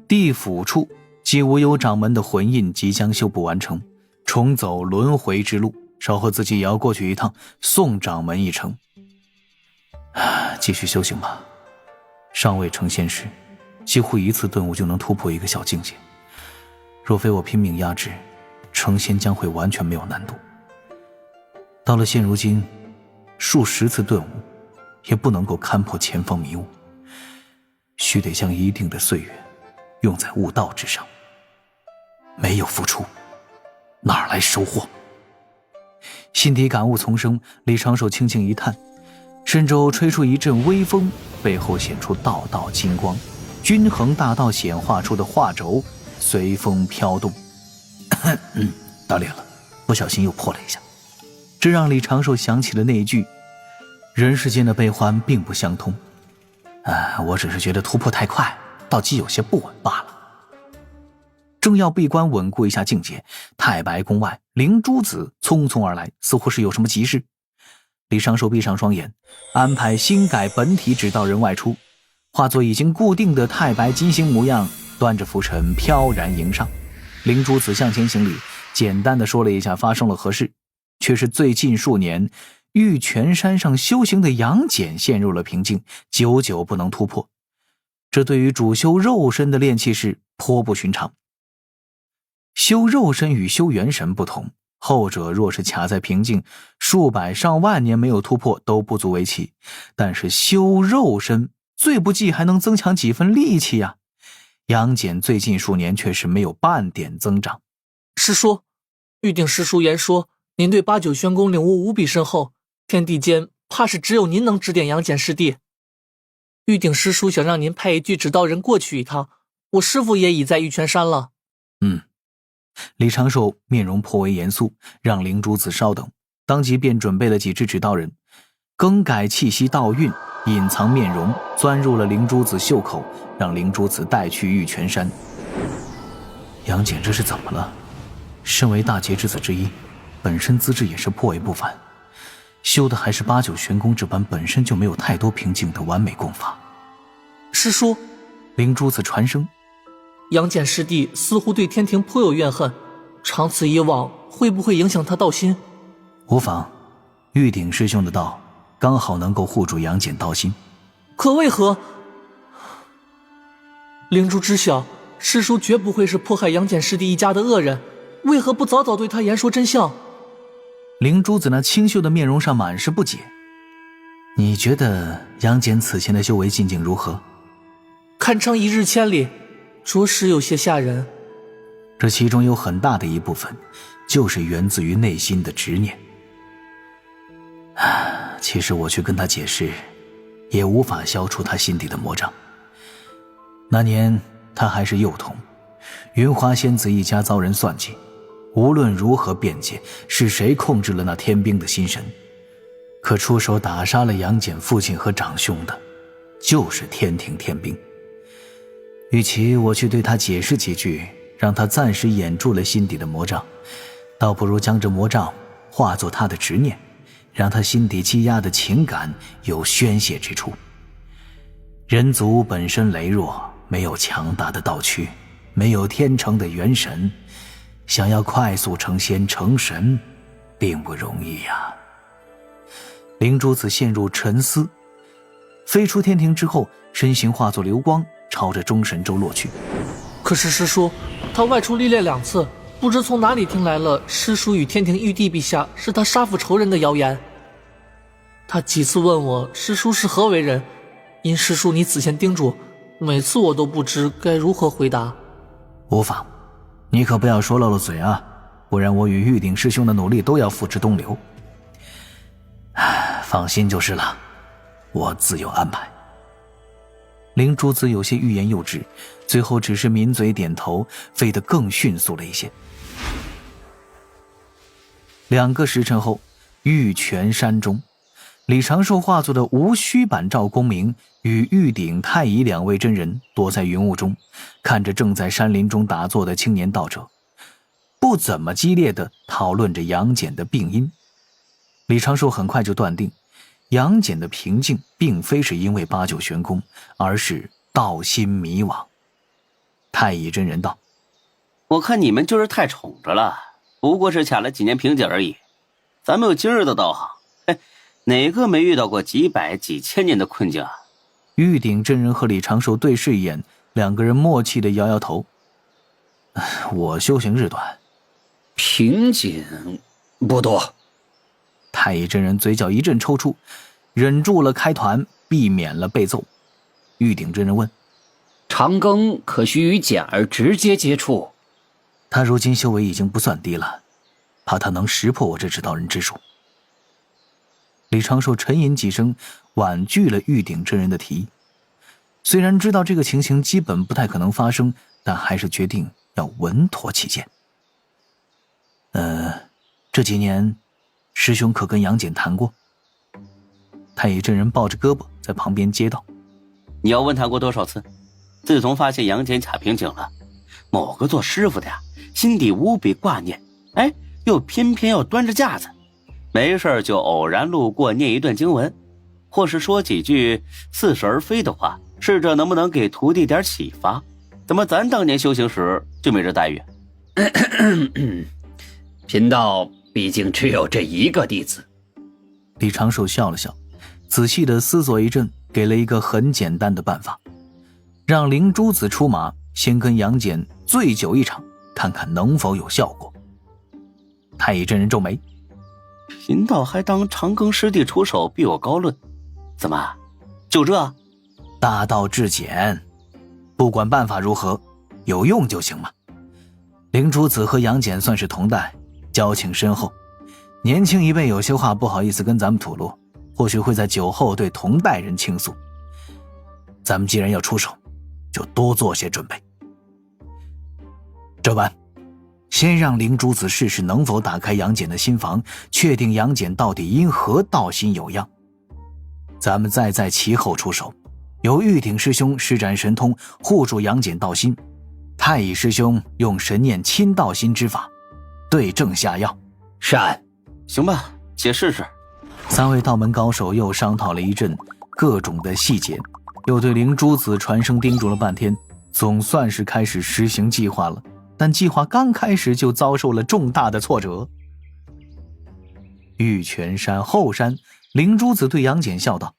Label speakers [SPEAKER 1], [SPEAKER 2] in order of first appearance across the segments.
[SPEAKER 1] 地府处即无忧掌门的魂印即将修补完成，重走轮回之路，稍后自己也要过去一趟，送掌门一程。继续修行吧。尚未成仙时，几乎一次顿悟就能突破一个小境界，若非我拼命压制，成仙将会完全没有难度。到了现如今，数十次顿悟也不能够勘破前方迷雾，须得将一定的岁月用在悟道之上。没有付出，哪来收获？心底感悟丛生，李长寿轻轻一叹，身周吹出一阵微风，背后显出道道金光，均衡大道显化出的画轴随风飘动。到脸了，不小心又破了一下。这让李长寿想起了那一句人世间的悲欢并不相通。我只是觉得突破太快，道基有些不稳罢了。正要闭关稳固一下境界，太白宫外灵珠子匆匆而来，似乎是有什么急事。李长寿闭上双眼，安排新改本体指导人外出，化作已经固定的太白金星模样，端着拂尘飘然迎上。灵珠子向前行礼，简单的说了一下发生了何事，却是最近数年玉泉山上修行的杨戬陷入了瓶颈，久久不能突破。这对于主修肉身的炼气士颇不寻常。修肉身与修元神不同，后者若是卡在瓶颈，数百上万年没有突破都不足为奇，但是修肉身最不济还能增强几分力气呀。杨戬最近数年却是没有半点增长。
[SPEAKER 2] 师叔，玉鼎师叔言说您对八九玄功领悟无比深厚，天地间怕是只有您能指点杨戬师弟。玉鼎师叔想让您派一具指导人过去一趟，我师父也已在玉泉山了。
[SPEAKER 1] 李长寿面容颇为严肃，让灵珠子稍等，当即便准备了几只指导人，更改气息道韵，隐藏面容，钻入了灵珠子袖口，让灵珠子带去玉泉山。杨戬这是怎么了？身为大劫之子之一，本身资质也是颇为不凡，修的还是八九玄功这般本身就没有太多瓶颈的完美功法。
[SPEAKER 2] 师叔，
[SPEAKER 1] 灵珠子传声，
[SPEAKER 2] 杨戬师弟似乎对天庭颇有怨恨，长此以往会不会影响他道心？
[SPEAKER 1] 无妨，玉鼎师兄的道刚好能够护住杨戬道心。
[SPEAKER 2] 可为何？灵珠知晓师叔绝不会是迫害杨戬师弟一家的恶人，为何不早早对他言说真相？
[SPEAKER 1] 灵珠子那清秀的面容上满是不解。你觉得杨戬此前的修为进境如何？
[SPEAKER 2] 堪称一日千里，着实有些吓人。
[SPEAKER 1] 这其中有很大的一部分就是源自于内心的执念。其实我去跟他解释，也无法消除他心底的魔障。那年他还是幼童，云华仙子一家遭人算计，无论如何辩解是谁控制了那天兵的心神，可出手打杀了杨戬父亲和长兄的就是天庭天兵。与其我去对他解释几句，让他暂时掩住了心底的魔障，倒不如将这魔障化作他的执念，让他心底积压的情感有宣泄之处。人族本身羸弱，没有强大的道躯，没有天成的元神，想要快速成仙成神并不容易呀。灵珠子陷入沉思，飞出天庭之后，身形化作流光，朝着中神州落去。
[SPEAKER 2] 可是师叔，他外出历练2次，不知从哪里听来了师叔与天庭玉帝陛下是他杀父仇人的谣言。他几次问我师叔是何为人，因师叔你此前叮嘱，每次我都不知该如何回答。
[SPEAKER 1] 无妨，你可不要说漏了嘴啊，不然我与玉鼎师兄的努力都要付之东流。放心就是了，我自有安排。灵珠子有些欲言又止，最后只是抿嘴点头，飞得更迅速了一些。2个时辰后，玉泉山中，李长寿化作的无虚版赵公明与玉鼎太乙2位真人躲在云雾中，看着正在山林中打坐的青年道者，不怎么激烈地讨论着杨戬的病因。李长寿很快就断定，杨戬的平静并非是因为八九玄功，而是道心迷惘。太乙真人道：
[SPEAKER 3] 我看你们就是太宠着了，不过是卡了几年瓶颈而已。咱们有今日的道行，哪个没遇到过几百几千年的困境啊？
[SPEAKER 1] 玉鼎真人和李长寿对视一眼，两个人默契地摇摇头。我修行日短。
[SPEAKER 4] 瓶颈不多。
[SPEAKER 1] 太乙真人嘴角一阵抽搐，忍住了开团，避免了被揍。玉鼎真人问：
[SPEAKER 4] 长庚可需与简儿直接接触？
[SPEAKER 1] 他如今修为已经不算低了，怕他能识破我这指道人之术。李长寿沉吟几声，婉拒了玉鼎真人的提议。虽然知道这个情形基本不太可能发生，但还是决定要稳妥起见。这几年师兄可跟杨戬谈过？太乙真人抱着胳膊在旁边接道：
[SPEAKER 3] 你要问谈过多少次？自从发现杨戬卡瓶颈了，某个做师傅的呀，心底无比挂念，又偏偏要端着架子，没事就偶然路过念一段经文，或是说几句似是而非的话，试着能不能给徒弟点启发。怎么咱当年修行时就没这待遇？
[SPEAKER 4] 贫道毕竟只有这一个弟子。
[SPEAKER 1] 李长寿笑了笑，仔细地思索一阵，给了一个很简单的办法，让灵珠子出马，先跟杨戬醉酒一场，看看能否有效果。太乙真人皱眉：
[SPEAKER 3] 贫道还当长庚师弟出手比我高论，怎么就这？
[SPEAKER 1] 大道至简，不管办法如何，有用就行嘛。灵珠子和杨戬算是同代，交情深厚，年轻一辈有些话不好意思跟咱们吐露，或许会在酒后对同代人倾诉。咱们既然要出手，就多做些准备。这般，先让灵珠子试试能否打开杨戬的心房，确定杨戬到底因何道心有恙。咱们再在其后出手，由玉鼎师兄施展神通护住杨戬道心，太乙师兄用神念亲道心之法对症下药。
[SPEAKER 4] 善，
[SPEAKER 3] 行吧，且试试。
[SPEAKER 1] 三位道门高手又商讨了一阵各种的细节，又对灵珠子传声叮嘱了半天，总算是开始实行计划了。但计划刚开始就遭受了重大的挫折。玉泉山后山，灵珠子对杨戬笑道：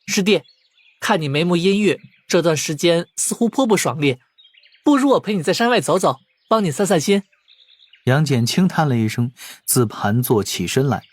[SPEAKER 2] 师弟，看你眉目阴郁，这段时间似乎颇不爽利，不如我陪你在山外走走，帮你散散心。
[SPEAKER 1] 杨戬轻叹了一声，自盘坐起身来，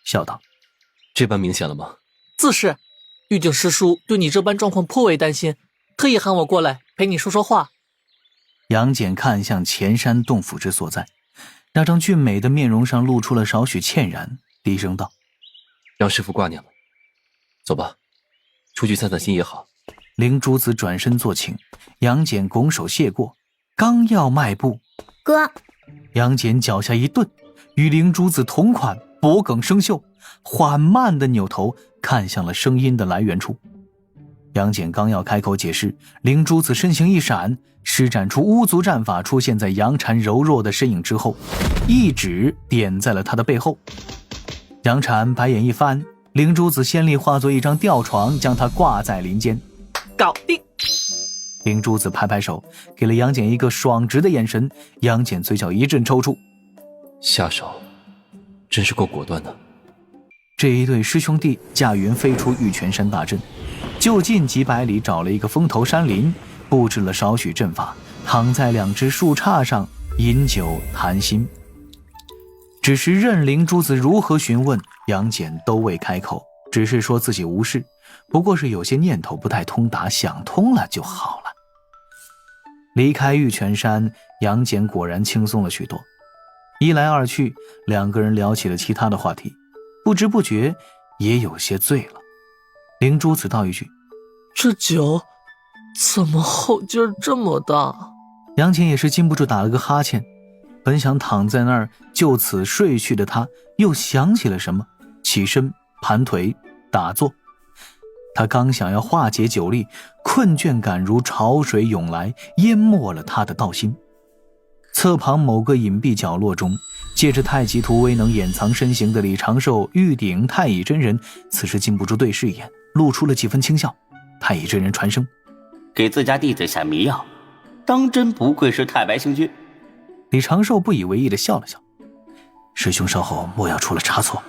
[SPEAKER 1] 笑道：
[SPEAKER 5] 这般明显了吗？
[SPEAKER 2] 自是，玉鼎师叔对你这般状况颇为担心，特意喊我过来陪你说说话。
[SPEAKER 1] 杨戬看向前山洞府之所在，那张俊美的面容上露出了少许歉然，低声道：
[SPEAKER 5] 让师父挂念了。走吧，出去散散心也好。
[SPEAKER 1] 灵珠子转身作请，杨戬拱手谢过，刚要迈步，
[SPEAKER 6] 哥，
[SPEAKER 1] 杨戬脚下一顿，与灵珠子同款，脖颈生锈，缓慢地扭头看向了声音的来源处。杨戬刚要开口解释，灵珠子身形一闪，施展出巫族战法，出现在杨禅柔弱的身影之后，一指点在了他的背后。杨禅白眼一翻，灵珠子先力化作一张吊床，将他挂在林间。
[SPEAKER 2] 搞定！
[SPEAKER 1] 灵珠子拍拍手，给了杨戬一个爽直的眼神。杨戬嘴角一阵抽搐，
[SPEAKER 5] 下手真是够果断的。
[SPEAKER 1] 这一对师兄弟驾云飞出玉泉山大阵，就近几百里找了一个峰头山林，布置了少许阵法，躺在两只树杈上饮酒谈心。只是任灵珠子如何询问，杨戬都未开口，只是说自己无事，不过是有些念头不太通达，想通了就好了。离开玉泉山，杨戬果然轻松了许多。一来二去，两个人聊起了其他的话题，不知不觉也有些醉了。灵珠子道一句：
[SPEAKER 2] 这酒怎么后劲儿这么大？
[SPEAKER 1] 杨戬也是禁不住打了个哈欠，本想躺在那儿就此睡去的他，又想起了什么，起身盘腿打坐。他刚想要化解酒力，困倦感如潮水涌来，淹没了他的道心。侧旁某个隐蔽角落中，借着太极图威能掩藏身形的李长寿、玉鼎、太乙真人此时禁不住对视一眼，露出了几分轻笑。太乙真人传声：
[SPEAKER 3] 给自家弟子下迷药。当真不愧是太白星君。
[SPEAKER 1] 李长寿不以为意地笑了笑，师兄稍后莫要出了差错，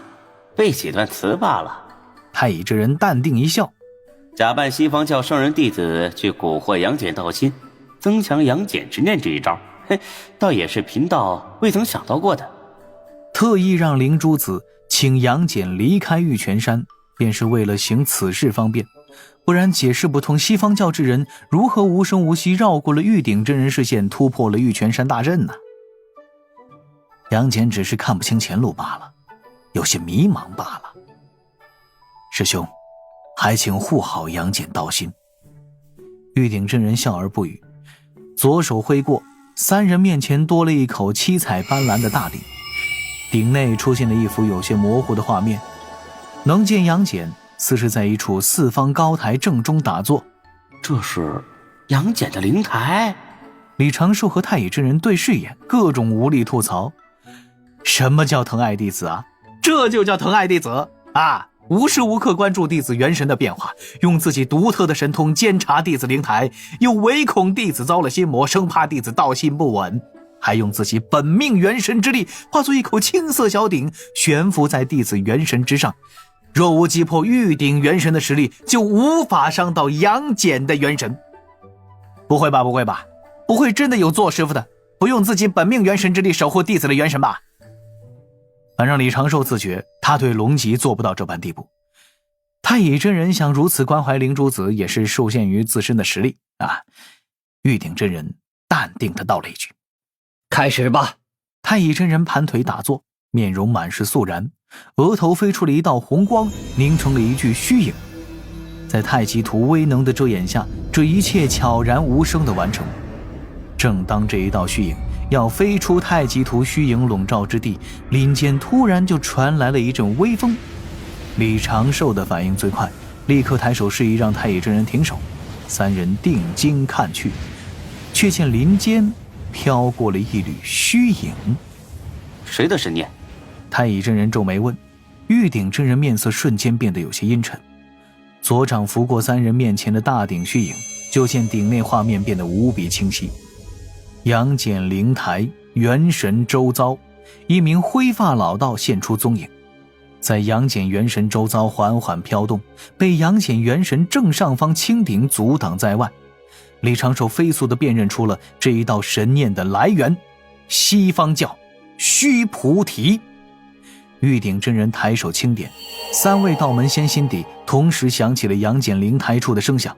[SPEAKER 3] 背几段词罢了。
[SPEAKER 1] 太乙之人淡定一笑，
[SPEAKER 3] 假扮西方教圣人弟子去蛊惑杨戬道心，增强杨戬执念这一招，倒也是贫道未曾想到过的。
[SPEAKER 1] 特意让灵珠子请杨戬离开玉泉山，便是为了行此事方便，不然解释不通西方教之人如何无声无息绕过了玉鼎真人视线，突破了玉泉山大阵呢？杨戬只是看不清前路罢了，有些迷茫罢了。师兄，还请护好杨戬道心。玉鼎真人笑而不语，左手挥过，三人面前多了一口七彩斑斓的大鼎，鼎内出现了一幅有些模糊的画面，能见杨戬似是在一处四方高台正中打坐。
[SPEAKER 3] 这是杨戬的灵台？
[SPEAKER 1] 李长寿和太乙真人对视一眼，各种无力吐槽。什么叫疼爱弟子啊？这就叫疼爱弟子啊！无时无刻关注弟子元神的变化，用自己独特的神通监察弟子灵台，又唯恐弟子遭了心魔，生怕弟子道心不稳，还用自己本命元神之力化作一口青色小鼎，悬浮在弟子元神之上。若无击破玉鼎元神的实力，就无法伤到杨戬的元神。不会吧，不会吧，不会真的有做师傅的不用自己本命元神之力守护弟子的元神吧？反正李长寿自觉他对龙吉做不到这般地步。太乙真人想如此关怀灵珠子，也是受限于自身的实力啊。玉鼎真人淡定地道了一句：
[SPEAKER 4] 开始吧。
[SPEAKER 1] 太乙真人盘腿打坐，面容满是肃然，额头飞出了一道红光，凝成了一具虚影。在太极图威能的遮掩下，这一切悄然无声地完成。正当这一道虚影要飞出太极图虚影笼罩之地，林间突然就传来了一阵微风。李长寿的反应最快，立刻抬手示意让太乙真人停手。三人定睛看去，却见林间飘过了一缕虚影。
[SPEAKER 3] 谁的神念？
[SPEAKER 1] 太乙真人皱眉问。玉鼎真人面色瞬间变得有些阴沉，左掌拂过三人面前的大鼎虚影，就见鼎内画面变得无比清晰。杨戬灵台，元神周遭，一名灰发老道现出踪影，在杨戬元神周遭缓缓飘动，被杨戬元神正上方青鼎阻挡在外。李长寿飞速地辨认出了这一道神念的来源，西方教须菩提。玉鼎真人抬手轻点，三位道门仙心底同时响起了杨戬灵台处的声响。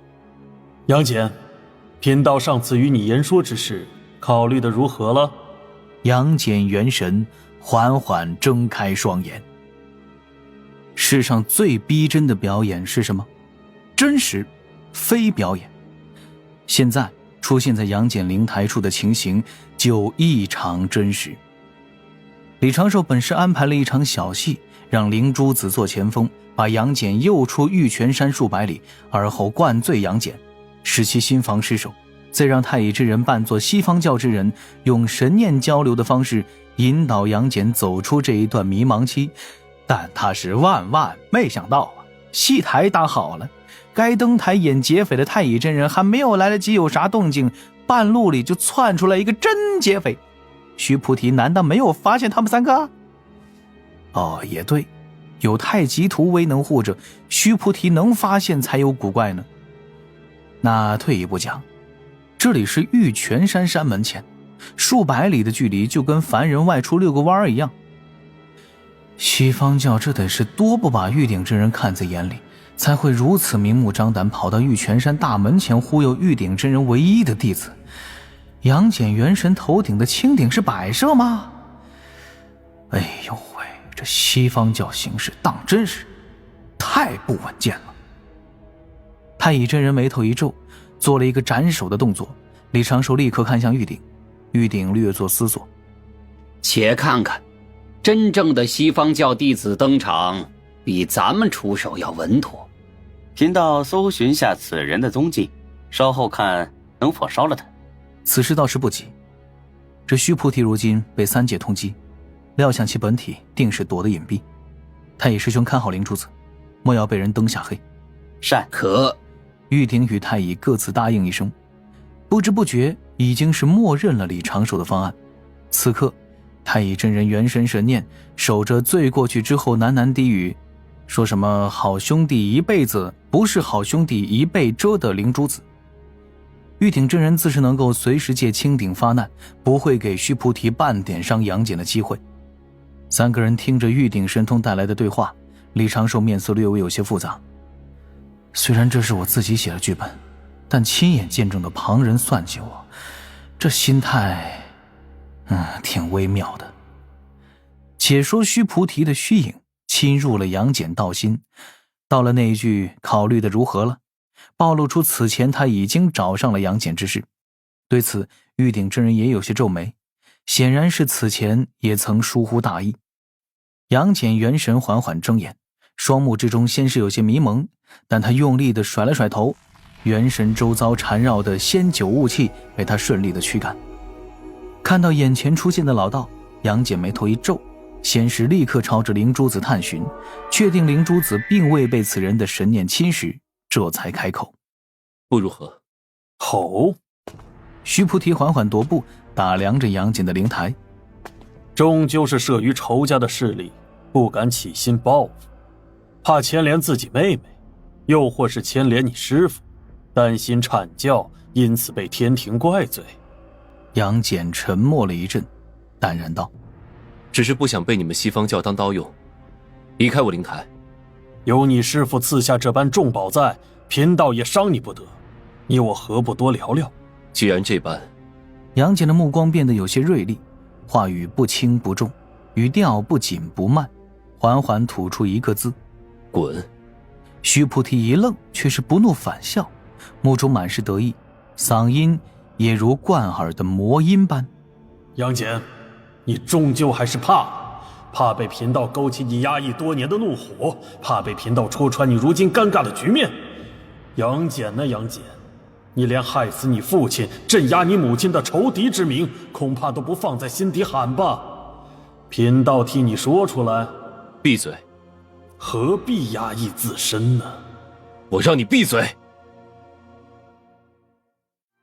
[SPEAKER 6] 杨戬，贫道上次与你言说之事考虑的如何了？
[SPEAKER 1] 杨戬元神缓缓睁开双眼。世上最逼真的表演是什么？真实，非表演。现在出现在杨戬灵台处的情形就异常真实。李长寿本是安排了一场小戏，让灵珠子做前锋，把杨戬诱出玉泉山数百里，而后灌醉杨戬，使其心防失守，再让太乙之人扮作西方教之人，用神念交流的方式引导杨戬走出这一段迷茫期。但他是万万没想到啊，戏台搭好了，该登台演劫匪的太乙真人还没有来得及有啥动静，半路里就窜出来一个真劫匪。须菩提难道没有发现他们三个？哦，也对，有太极图威能护着，须菩提能发现才有古怪呢。那退一步讲，这里是玉泉山山门前，数百里的距离就跟凡人外出遛个弯一样。西方教这得是多不把玉鼎真人看在眼里，才会如此明目张胆跑到玉泉山大门前忽悠玉鼎真人唯一的弟子。杨戬元神头顶的青鼎是摆设吗？哎呦喂，这西方教行事当真是太不稳健了。太乙真人眉头一皱，做了一个斩首的动作。李长寿立刻看向玉鼎，玉鼎略作思索，
[SPEAKER 4] 且看看，真正的西方教弟子登场，比咱们出手要稳妥。
[SPEAKER 3] 贫道搜寻下此人的踪迹，稍后看能否烧了他。
[SPEAKER 1] 此事倒是不急，这须菩提如今被三界通缉，料想其本体定是躲得隐蔽。太乙师兄看好灵珠子，莫要被人灯下黑。
[SPEAKER 3] 善。
[SPEAKER 4] 可
[SPEAKER 1] 玉鼎与太乙各自答应一声，不知不觉已经是默认了李长寿的方案。此刻太乙真人元神神念守着醉过去之后喃喃低语，说什么好兄弟一辈子不是好兄弟一辈遮的灵珠子。玉鼎真人自是能够随时借清鼎发难，不会给须菩提半点伤杨戬的机会。三个人听着玉鼎神通带来的对话，李长寿面色略微有些复杂。虽然这是我自己写的剧本，但亲眼见证的旁人算计我，这心态挺微妙的。且说须菩提的虚影侵入了杨戬道心，到了那一句考虑的如何了，暴露出此前他已经找上了杨戬之事。对此玉鼎真人也有些皱眉，显然是此前也曾疏忽大意。杨戬元神缓缓睁眼，双目之中先是有些迷蒙，但他用力地甩了甩头，元神周遭缠绕的仙酒雾气被他顺利地驱赶。看到眼前出现的老道，杨戬眉头一皱，先是立刻朝着灵珠子探寻，确定灵珠子并未被此人的神念侵蚀，这才开口：
[SPEAKER 5] 不如何？
[SPEAKER 6] 吼！
[SPEAKER 1] 须菩提缓缓踱步，打量着杨戬的灵台。
[SPEAKER 6] 终究是慑于仇家的势力，不敢起心报复，怕牵连自己妹妹，又或是牵连你师父，担心阐教，因此被天庭怪罪。
[SPEAKER 1] 杨戬沉默了一阵，淡然道：
[SPEAKER 5] 只是不想被你们西方教当刀用，离开我灵台。
[SPEAKER 6] 有你师父赐下这般重宝在，贫道也伤你不得，你我何不多聊聊？
[SPEAKER 5] 既然这般，
[SPEAKER 1] 杨戬的目光变得有些锐利，话语不轻不重，语调不紧不慢，缓缓吐出一个字：
[SPEAKER 5] 滚。
[SPEAKER 1] 须菩提一愣，却是不怒反笑，目中满是得意，嗓音也如贯耳的魔音般：
[SPEAKER 6] 杨戬，你终究还是怕被贫道勾起你压抑多年的怒火，怕被贫道戳穿你如今尴尬的局面。杨戬呢，杨戬，你连害死你父亲、镇压你母亲的仇敌之名，恐怕都不放在心底喊吧？贫道替你说出来。
[SPEAKER 5] 闭嘴！
[SPEAKER 6] 何必压抑自身呢？
[SPEAKER 5] 我让你闭嘴！